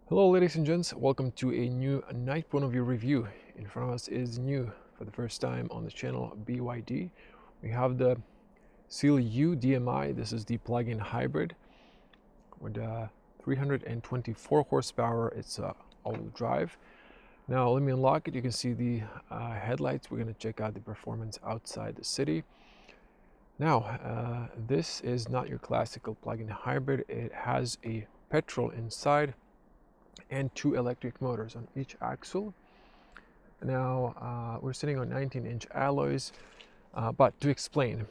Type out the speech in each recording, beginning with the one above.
Hello ladies and gents, welcome to a new Night POV review. In front of us is new for the first time on the channel BYD. We have the Seal U DM-i. This is the plug-in hybrid with 324 horsepower. It's all-wheel drive. Now let me unlock it. You can see the headlights. We're going to check out the performance outside the city. Now this is not your classical plug-in hybrid. It has a petrol inside and two electric motors on each axle. Now we're sitting on 19-inch alloys, but to explain,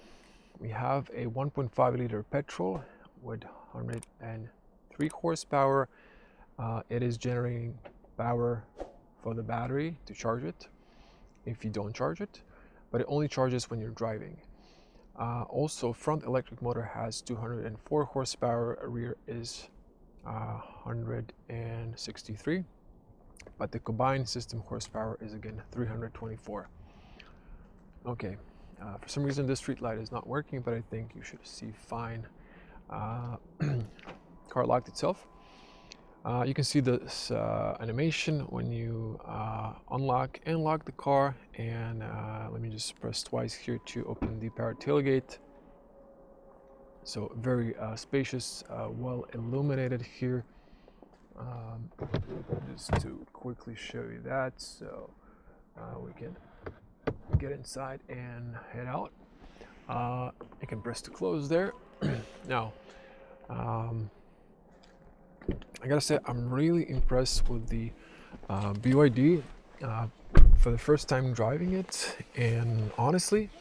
we have a 1.5 liter petrol with 103 horsepower. It is generating power for the battery to charge it if you don't charge it, but it only charges when you're driving. Also, front electric motor has 204 horsepower, rear is 163, but the combined system horsepower is again 324. Okay, for some reason this street light is not working, but I think you should see fine. Car locked itself. You can see this animation when you unlock and lock the car, and let me just press twice here to open the power tailgate. So very spacious, well illuminated here. Just to quickly show you that, so we can get inside and head out. You can press to close there. Now, I gotta say, I'm really impressed with the BYD for the first time driving it, and honestly,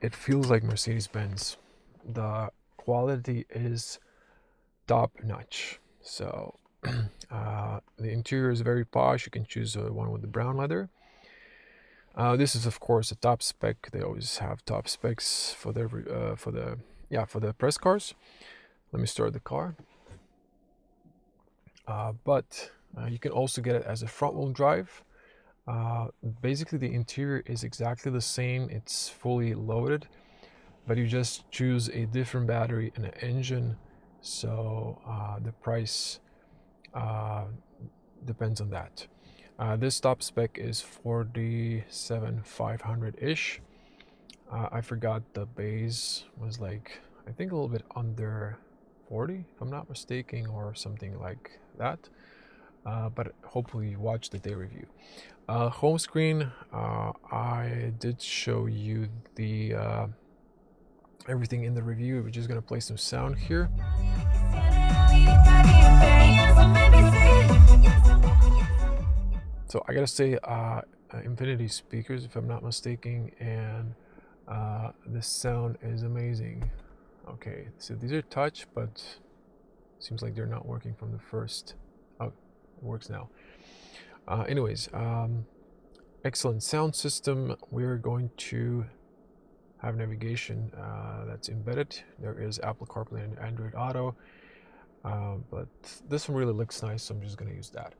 it feels like Mercedes-Benz. The quality is top notch. So the interior is very posh. You can choose one with the brown leather. This is of course a top spec. They always have top specs for their for the press cars. Let me start the car. But you can also get it as a front-wheel drive. Basically the interior is exactly the same. It's fully loaded, but you just choose a different battery and an engine, so the price depends on that. This top spec is 47,500-ish. I forgot the base was like, I think a little bit under 40, if I'm not mistaken, or something like that. But hopefully you watch the day review. Home screen, I did show you the everything in the review. We're just gonna play some sound here. So I gotta say, Infinity speakers, if I'm not mistaken, and the sound is amazing. Okay, so these are touch, but seems like they're not working from the first. Oh, it works now. Anyways, excellent sound system. We're going to have navigation that's embedded. There is Apple CarPlay and Android Auto, but this one really looks nice, so I'm just going to use that.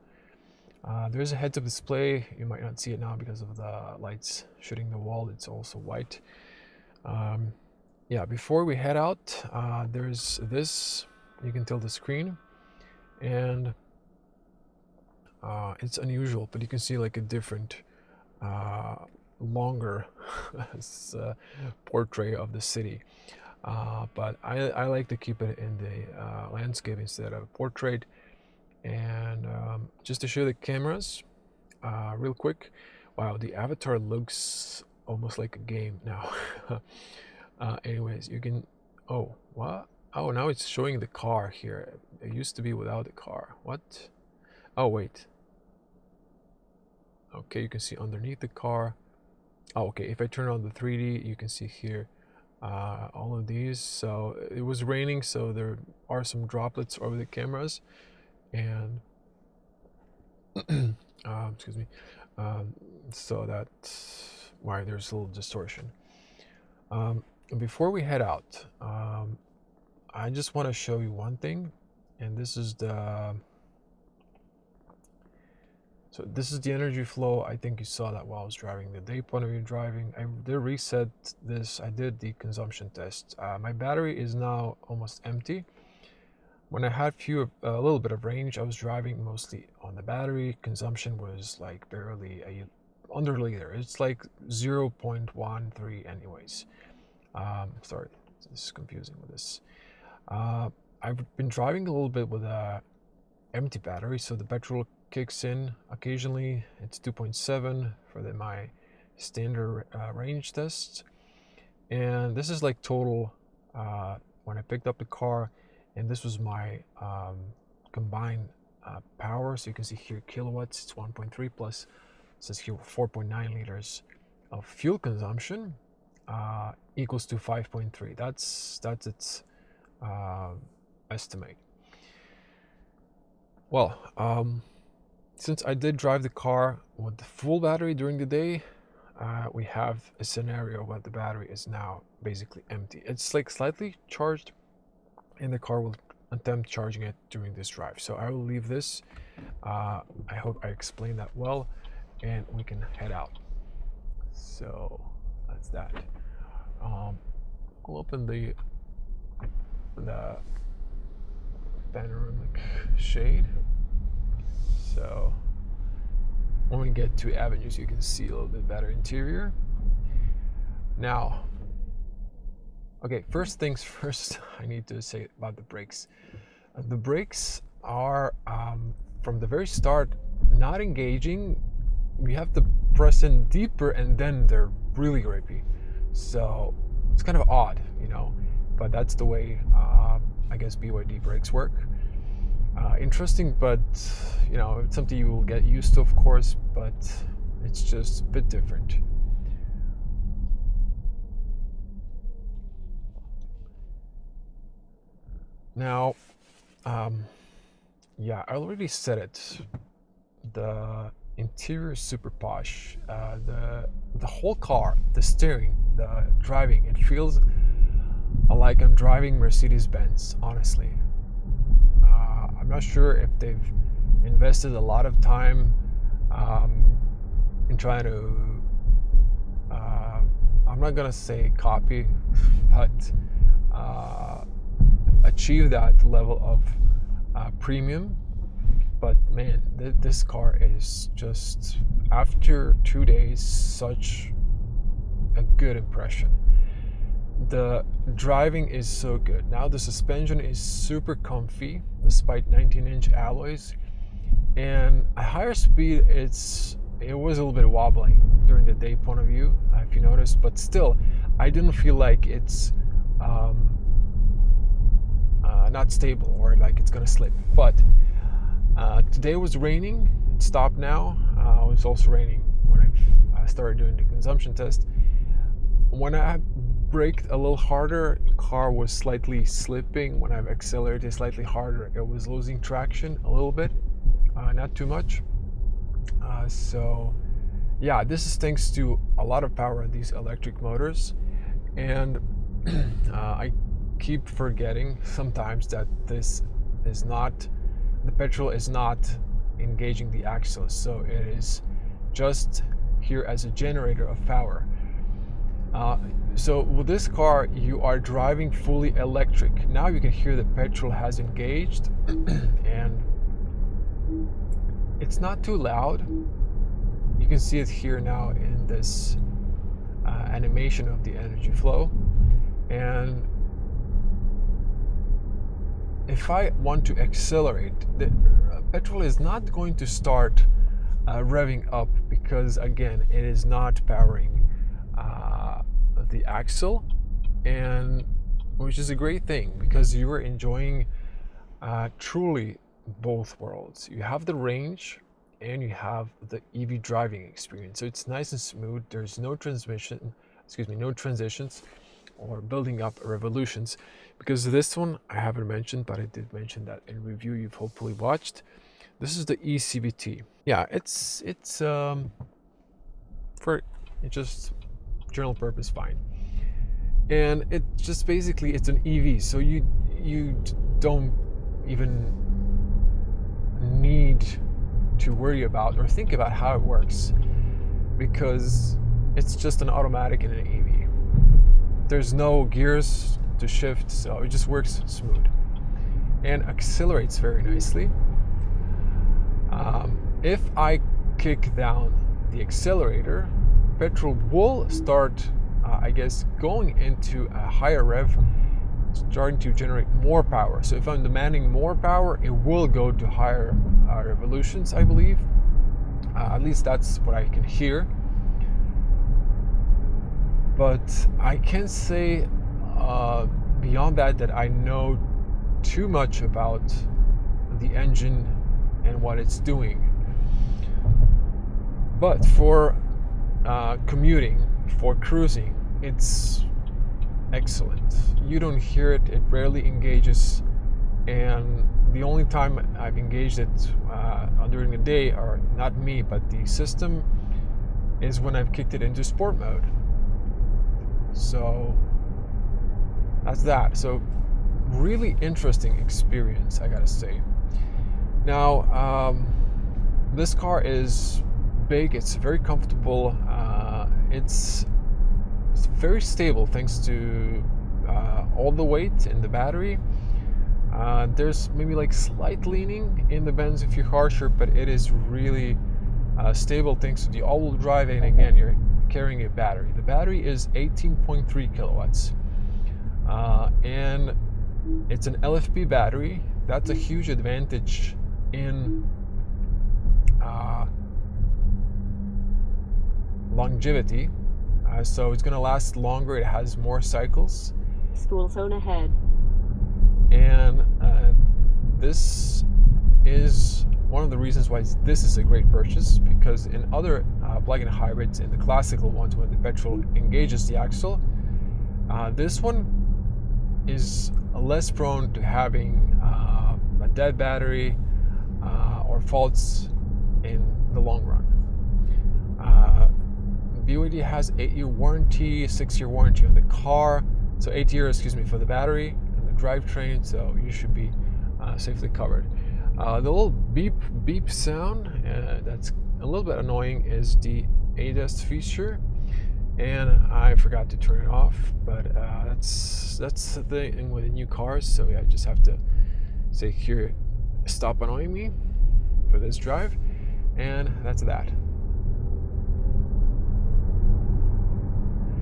There's a heads-up display. You might not see it now because of the lights shooting the wall. It's also white. Yeah, before we head out, there's this. You can tell the screen, and it's unusual, but you can see like a different longer portrait of the city, but I like to keep it in the landscape instead of portrait. And just to show the cameras real quick, wow, the avatar looks almost like a game now. Anyways, you can, oh, what? Oh, now it's showing the car here. It used to be without the car. What? Oh, wait. Okay, you can see underneath the car. Oh, okay, if I turn on the 3D, you can see here all of these. So it was raining, so there are some droplets over the cameras, and excuse me, so that's why there's a little distortion. Before we head out, I just want to show you one thing, and this is the energy flow. I think you saw that while I was driving the day point of view driving. I did reset this. I did the consumption test. My battery is now almost empty. When I had a little bit of range, I was driving mostly on the battery. Consumption was like barely under a liter. It's like 0.13 anyways. Sorry, this is confusing with this. I've been driving a little bit with a empty battery, so the petrol kicks in occasionally. It's 2.7 for my standard range test, and this is like total when I picked up the car, and this was my combined power. So you can see here kilowatts, it's 1.3 plus, it says here 4.9 liters of fuel consumption equals to 5.3. That's its estimate. Well, since I did drive the car with the full battery during the day, we have a scenario where the battery is now basically empty. It's like slightly charged, and the car will attempt charging it during this drive. So I will leave this. I hope I explained that well, and we can head out. So that's that. We'll open the panoramic shade. So when we get to avenues, you can see a little bit better interior. Now, okay, first things first, I need to say about the brakes. The brakes are, from the very start, not engaging. You have to press in deeper, and then they're really grippy. So it's kind of odd, but that's the way I guess BYD brakes work. Interesting, but it's something you will get used to, of course, but it's just a bit different. Now, yeah, I already said it. The interior is super posh. The whole car, the steering, the driving, it feels like I'm driving Mercedes-Benz, honestly. I'm not sure if they've invested a lot of time in trying to, I'm not gonna say copy, but achieve that level of premium. But man, this car is just, after 2 days, such a good impression. The driving is so good. Now the suspension is super comfy despite 19-inch alloys, and at higher speed it was a little bit wobbling during the day point of view, if you noticed, but still I didn't feel like it's not stable or like it's gonna slip. But today was raining. It stopped now. It was also raining when I started doing the consumption test. When I braked a little harder, the car was slightly slipping. When I've accelerated slightly harder, it was losing traction a little bit, not too much. So yeah, this is thanks to a lot of power in these electric motors, and I keep forgetting sometimes that this is not, the petrol is not engaging the axles, so it is just here as a generator of power. So with this car, you are driving fully electric. Now you can hear the petrol has engaged, and it's not too loud. You can see it here now in this animation of the energy flow. And if I want to accelerate, the petrol is not going to start revving up, because again, it is not powering the axle, and which is a great thing, because you are enjoying truly both worlds. You have the range and you have the EV driving experience, so it's nice and smooth. There's no no transitions or building up revolutions, because this one I haven't mentioned, but I did mention that in review you've hopefully watched. This is the e-cvt. Yeah, it's for just general purpose fine, and it just basically, it's an EV, so you don't even need to worry about or think about how it works, because it's just an automatic in an EV. There's no gears to shift, so it just works smooth. and accelerates very nicely. If I kick down the accelerator, petrol will start, I guess, going into a higher rev, starting to generate more power. So if I'm demanding more power, it will go to higher revolutions, I believe. At least that's what I can hear. But I can't say beyond that I know too much about the engine and what it's doing. But for commuting, for cruising, it's excellent. You don't hear it, it rarely engages, and the only time I've engaged it during the day, or not me, but the system, is when I've kicked it into sport mode. So that's that. So really interesting experience, I gotta say. Now, this car is big, it's very comfortable, it's very stable thanks to all the weight in the battery. There's maybe like slight leaning in the bends if you're harsher, but it is really stable thanks to the all-wheel drive, and again, you're carrying a battery. The battery is 18.3 kilowatts, and it's an LFP battery. That's a huge advantage in longevity. So it's going to last longer, it has more cycles. School zone ahead. And this is one of the reasons why this is a great purchase, because in other plug-in hybrids, in the classical ones when the petrol engages the axle, this one is less prone to having a dead battery or faults in the long run. BYD has 8-year warranty, 6-year warranty on the car, so 8 years, for the battery and the drivetrain, so you should be safely covered. The little beep sound that's a little bit annoying is the ADAS feature, and I forgot to turn it off, but that's the thing with the new cars, so yeah, I just have to say here, stop annoying me for this drive, and that's that.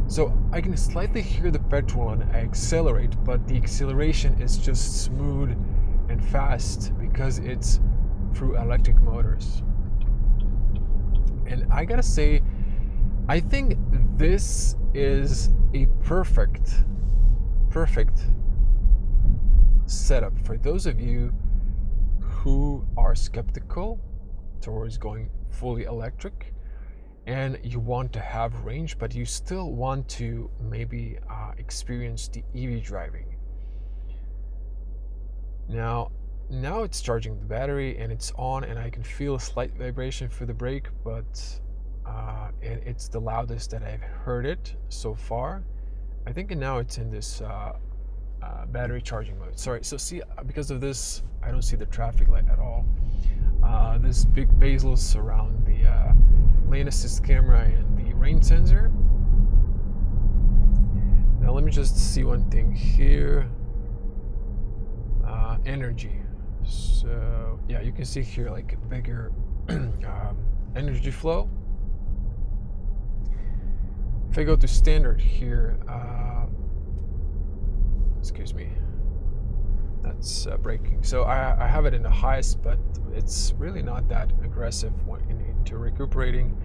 So I can slightly hear the petrol when I accelerate, but the acceleration is just smooth and fast because it's through electric motors. And I gotta say, I think this is a perfect setup for those of you who are skeptical towards going fully electric, and you want to have range, but you still want to maybe experience the EV driving. Now it's charging the battery and it's on, and I can feel a slight vibration for the brake, but it's the loudest that I've heard it so far. I think now it's in this battery charging mode. Sorry, so see, because of this, I don't see the traffic light at all. This big bezels around the lane assist camera and the rain sensor. Now let me just see one thing here. Energy. So yeah, you can see here like a bigger energy flow. If I go to standard here, excuse me, that's braking. So I have it in the highest, but it's really not that aggressive when into recuperating.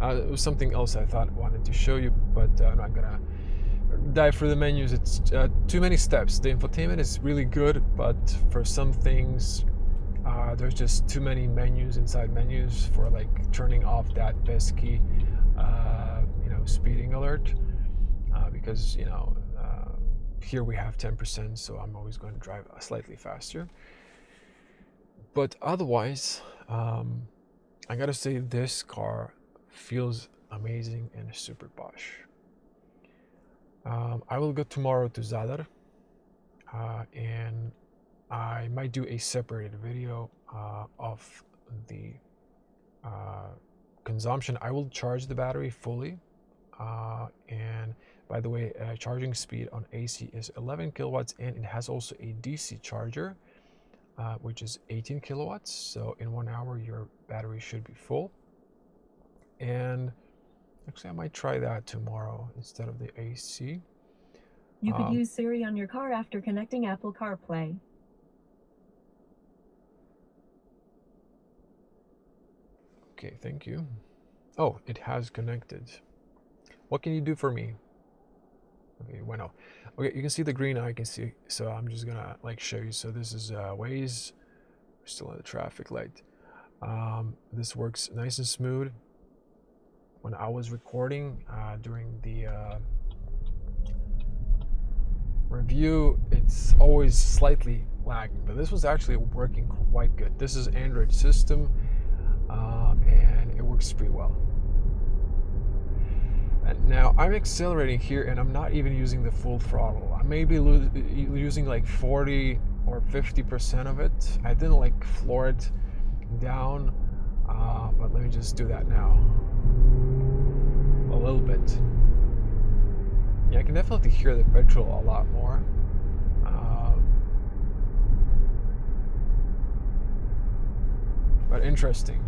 It was something else I thought I wanted to show you, but I'm not gonna dive through the menus. It's too many steps. The infotainment is really good, but for some things there's just too many menus inside menus for like turning off that pesky speeding alert, because here we have 10%, so I'm always going to drive slightly faster. But otherwise, I gotta say this car feels amazing and super posh. I will go tomorrow to Zadar, and I might do a separated video of the consumption. I will charge the battery fully, and by the way, charging speed on AC is 11 kilowatts, and it has also a DC charger. which is 18 kilowatts. So in 1 hour, your battery should be full. And actually, I might try that tomorrow instead of the AC. You could use Siri on your car after connecting Apple CarPlay. Okay, thank you. Oh, it has connected. What can you do for me? Okay, bueno. Okay, you can see the green I can see, so I'm just gonna show you. So this is Waze. We're still at the traffic light. This works nice and smooth. When I was recording during the review, it's always slightly lagging, but this was actually working quite good. This is Android system, and it works pretty well. And now I'm accelerating here, and I'm not even using the full throttle. I may be using like 40 or 50% of it. I didn't floor it down, but let me just do that now. A little bit. Yeah, I can definitely hear the petrol a lot more. But interesting.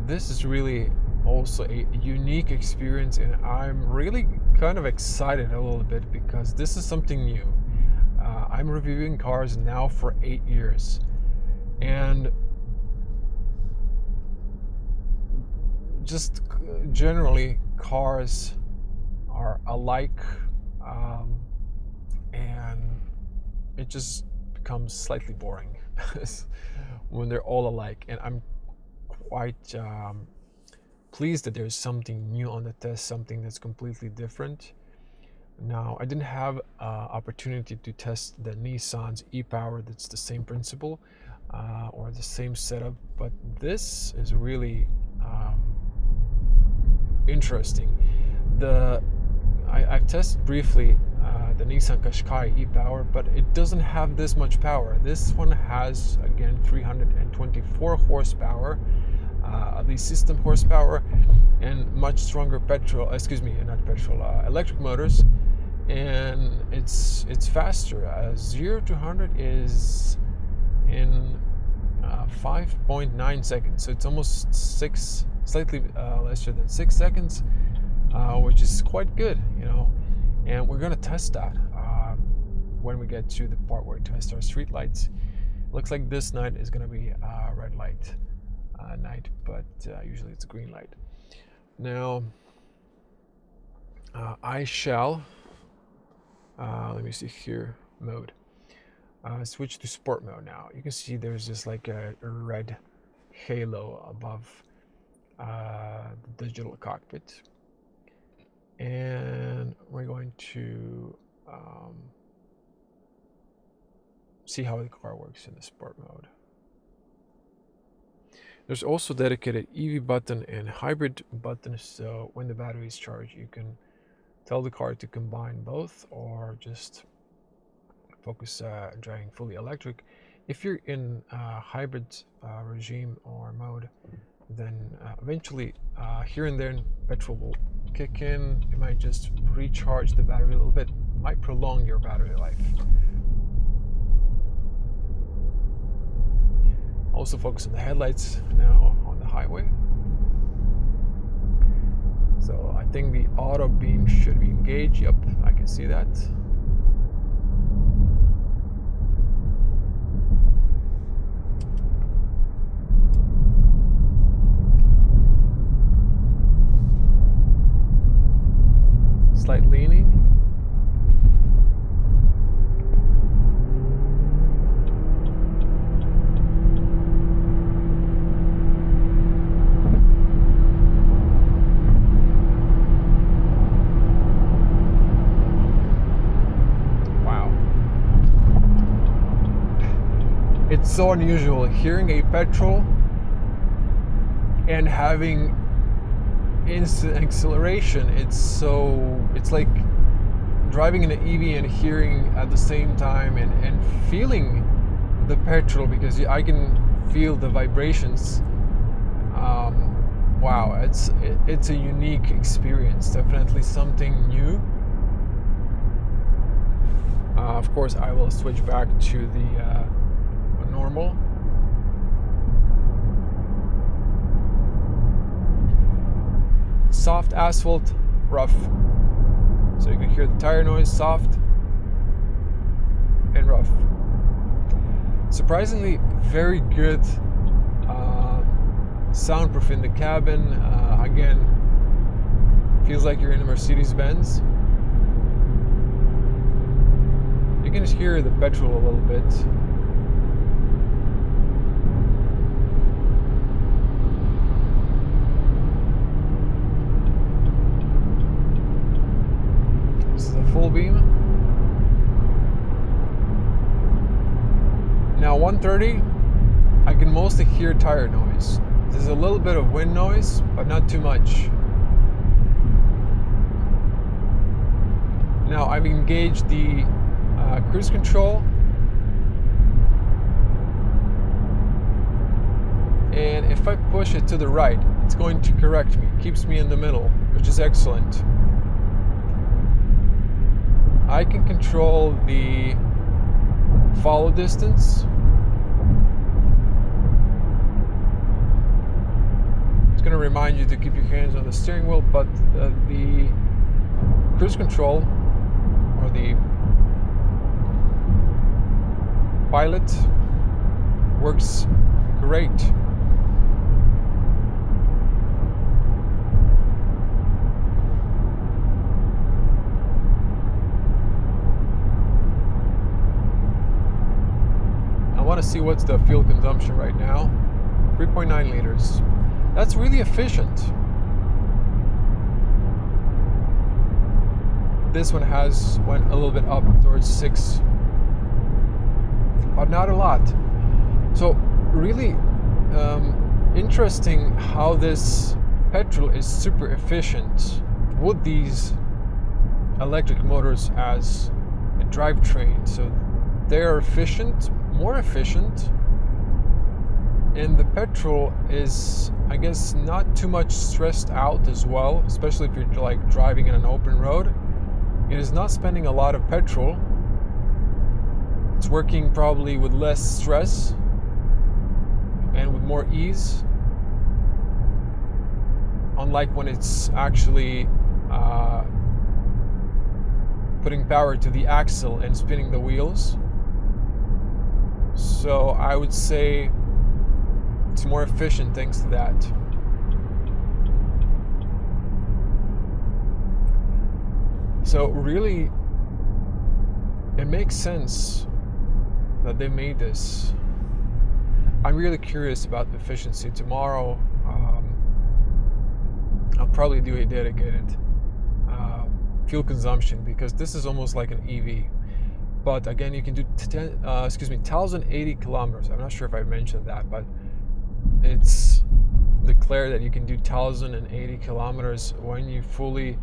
This is really also a unique experience, and I'm really kind of excited a little bit because this is something new. I'm reviewing cars now for 8 years, and just generally cars are alike, and it just becomes slightly boring when they're all alike. And I'm quite pleased that there's something new on the test, something that's completely different. Now, I didn't have opportunity to test the Nissan's e-Power. That's the same principle or the same setup, but this is really interesting. I've tested briefly the Nissan Qashqai e-Power, but it doesn't have this much power. This one has, again, 324 horsepower, at least system horsepower, and much stronger electric motors, and it's faster. 0 to 100 is in 5.9 seconds, so it's almost slightly lesser than 6 seconds, which is quite good, and we're going to test that when we get to the part where we test our street lights. Looks like this night is going to be a red light night, but usually it's a green light. Now, I shall, let me see here, mode. Switch to sport mode now. You can see there's just like a red halo above the digital cockpit. And we're going to see how the car works in the sport mode. There's also dedicated EV button and hybrid button, so when the battery is charged, you can tell the car to combine both or just focus driving fully electric. If you're in hybrid regime or mode, then eventually here and there petrol will kick in. It might just recharge the battery a little bit, might prolong your battery life. Also focus on the headlights now on the highway. So I think the auto beam should be engaged. Yep, I can see that. Slight leaning. Wow. It's so unusual hearing a petrol and having instant acceleration. It's like driving in an EV and hearing at the same time and feeling the petrol, because I can feel the vibrations. Wow, it's a unique experience, definitely something new. Of course, I will switch back to the normal. Soft asphalt, rough. So you can hear the tire noise, soft and rough. Surprisingly, very good soundproof in the cabin. Again, feels like you're in a Mercedes-Benz. You can just hear the petrol a little bit. This is a full beam. Now 130, I can mostly hear tire noise. There's a little bit of wind noise, but not too much. Now I've engaged the cruise control, and if I push it to the right, it's going to correct me. It keeps me in the middle, which is excellent. I can control the follow distance. It's going to remind you to keep your hands on the steering wheel, but the cruise control or the pilot works great. I want to see what's the fuel consumption right now. 3.9 liters. That's really efficient. This one went a little bit up towards 6, but not a lot. So really interesting how this petrol is super efficient with these electric motors as a drivetrain. So they are efficient, more efficient, and the petrol is, I guess, not too much stressed out as well, especially if you're like driving in an open road. It is not spending a lot of petrol. It's working probably with less stress and with more ease, unlike when it's actually putting power to the axle and spinning the wheels. So I would say it's more efficient thanks to that. So really, it makes sense that they made this. I'm really curious about the efficiency. Tomorrow, I'll probably do a dedicated fuel consumption, because this is almost like an EV. But again, you can do 1,080 kilometers. I'm not sure if I mentioned that, but it's declared that you can do 1,080 kilometers when you fully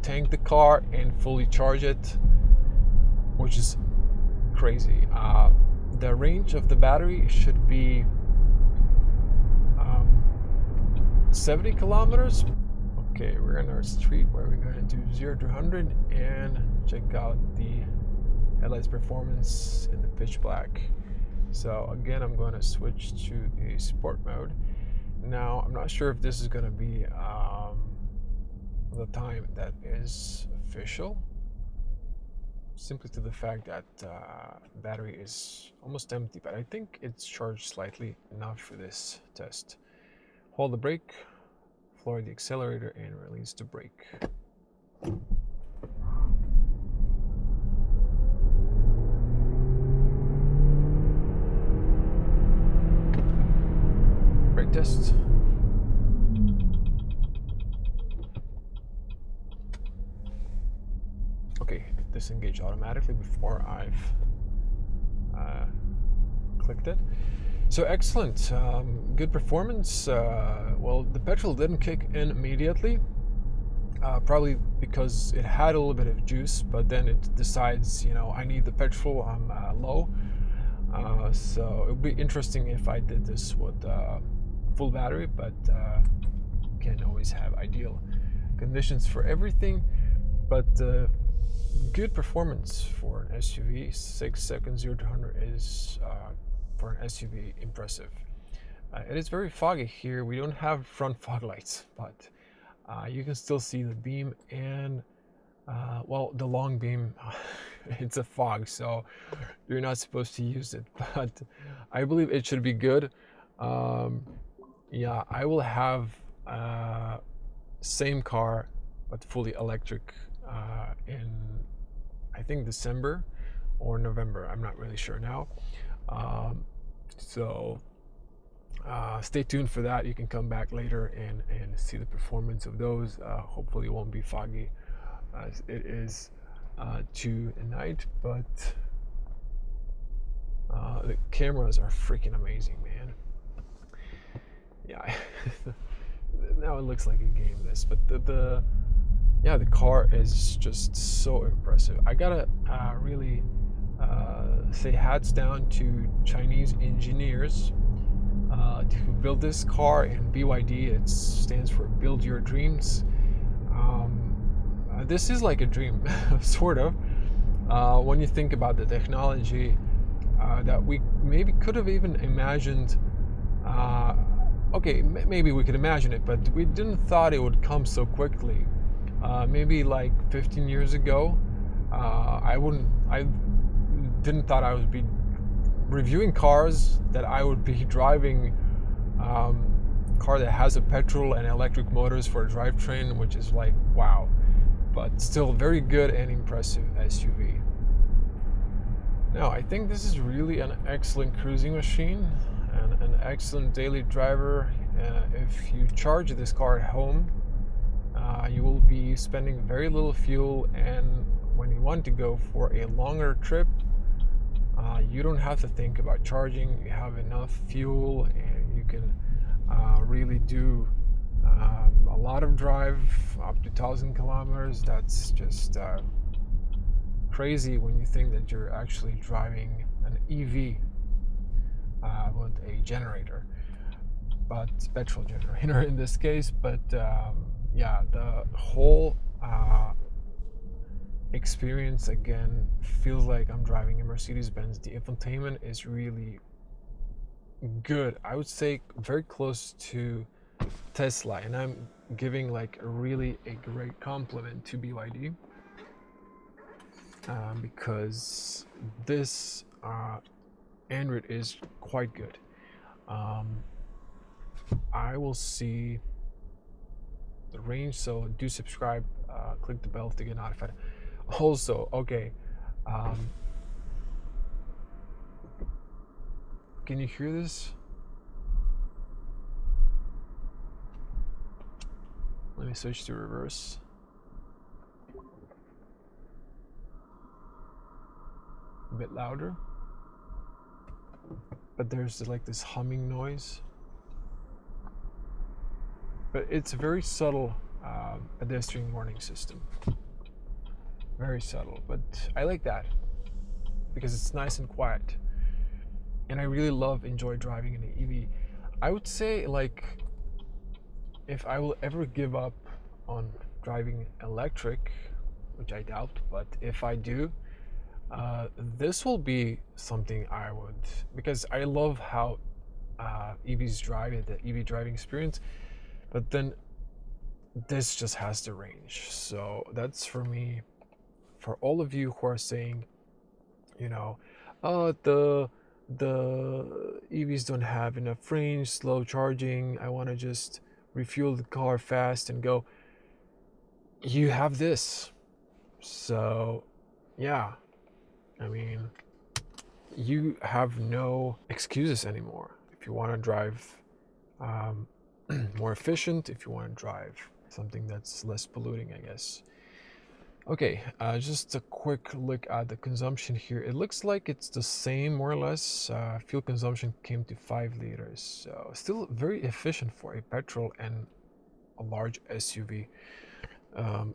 tank the car and fully charge it, which is crazy. The range of the battery should be 70 kilometers. Okay, we're in our street where we're going to do 0 to 100 and check out the headlights performance in the pitch black. So again, I'm going to switch to a sport mode. Now, I'm not sure if this is going to be the time that is official, simply to the fact that battery is almost empty, but I think it's charged slightly enough for this test. Hold the brake, floor the accelerator, and release the brake. Brake test. Okay, disengage automatically before I've clicked it. So excellent, good performance. Well, the petrol didn't kick in immediately, probably because it had a little bit of juice, but then it decides, I need the petrol, I'm low. So it would be interesting if I did this with full battery, but can't always have ideal conditions for everything. But good performance for an SUV. 6 seconds 0 to 100 is for an SUV impressive. It is very foggy here. We don't have front fog lights, but you can still see the beam and well, the long beam. It's a fog, so you're not supposed to use it, but I believe it should be good. Yeah, I will have same car but fully electric in, I think, December or November. I'm not really sure now. So stay tuned for that. You can come back later and see the performance of those. Hopefully it won't be foggy as it is tonight, but the cameras are freaking amazing, man. Yeah. Now it looks like a game, this, but the car is just so impressive. I gotta really say hats down to Chinese engineers who built this car. And BYD, it stands for Build Your Dreams. This is like a dream, sort of, when you think about the technology that we maybe could have even imagined. Okay, maybe we could imagine it, but we didn't thought it would come so quickly. Maybe like 15 years ago, I didn't thought I would be reviewing cars, that I would be driving car that has a petrol and electric motors for a drivetrain, which is like, wow. But still very good and impressive SUV. Now, I think this is really an excellent cruising machine and an excellent daily driver. If you charge this car at home, you will be spending very little fuel, and when you want to go for a longer trip, you don't have to think about charging. You have enough fuel, and you can really do a lot of drive, up to 1,000 kilometers. That's just crazy when you think that you're actually driving an EV with a generator, but petrol generator in this case. But yeah, the whole experience again feels like I'm driving a Mercedes-Benz. The infotainment is really good. I would say very close to Tesla, and I'm giving like a great compliment to BYD because this Android is quite good. I will see the range, so do subscribe, click the bell to get notified. Also, okay, can you hear this? Let me switch to reverse. A bit louder, but there's like this humming noise, but it's a very subtle pedestrian warning system. Very subtle, but I like that because it's nice and quiet, and I really enjoy driving in an EV. I would say, like, if I will ever give up on driving electric, which I doubt, but if I do, this will be something I would, because I love how EVs drive, the EV driving experience, but then this just has the range. So that's for me. For all of you who are saying, you know, oh, the EVs don't have enough range, slow charging, I want to just refuel the car fast and go, you have this. So yeah, I mean, you have no excuses anymore. If you want to drive more efficient, if you want to drive something that's less polluting, I guess. Okay, just a quick look at the consumption here. It looks like it's the same, more or less. Fuel consumption came to 5 liters, so still very efficient for a petrol and a large SUV.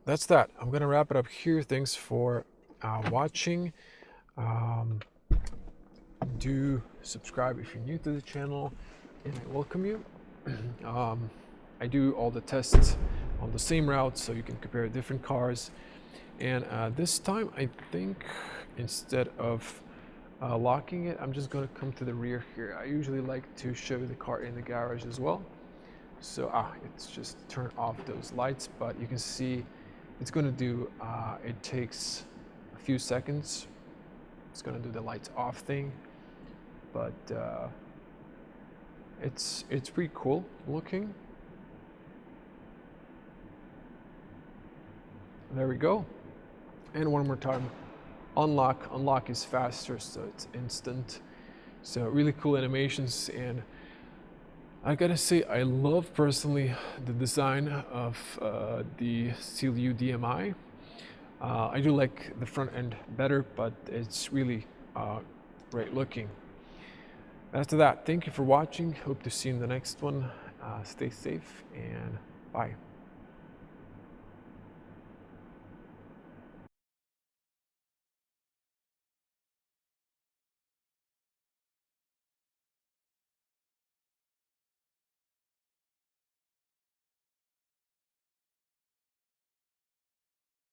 That's that. I'm gonna wrap it up here. Thanks for watching. Do subscribe if you're new to the channel, and I welcome you. I do all the tests on the same route, so you can compare different cars. And this time, I think instead of locking it, I'm just going to come to the rear here. I usually like to show the car in the garage as well. So it's just turn off those lights, but you can see it's going to do, it takes a few seconds. It's going to do the lights off thing, but it's pretty cool looking. There we go. And one more time, unlock is faster, so it's instant. So really cool animations, and I gotta say, I love personally the design of the Seal U DM-i. I do like the front end better, but it's really great looking. After that, thank you for watching. Hope to see you in the next one. Stay safe and bye.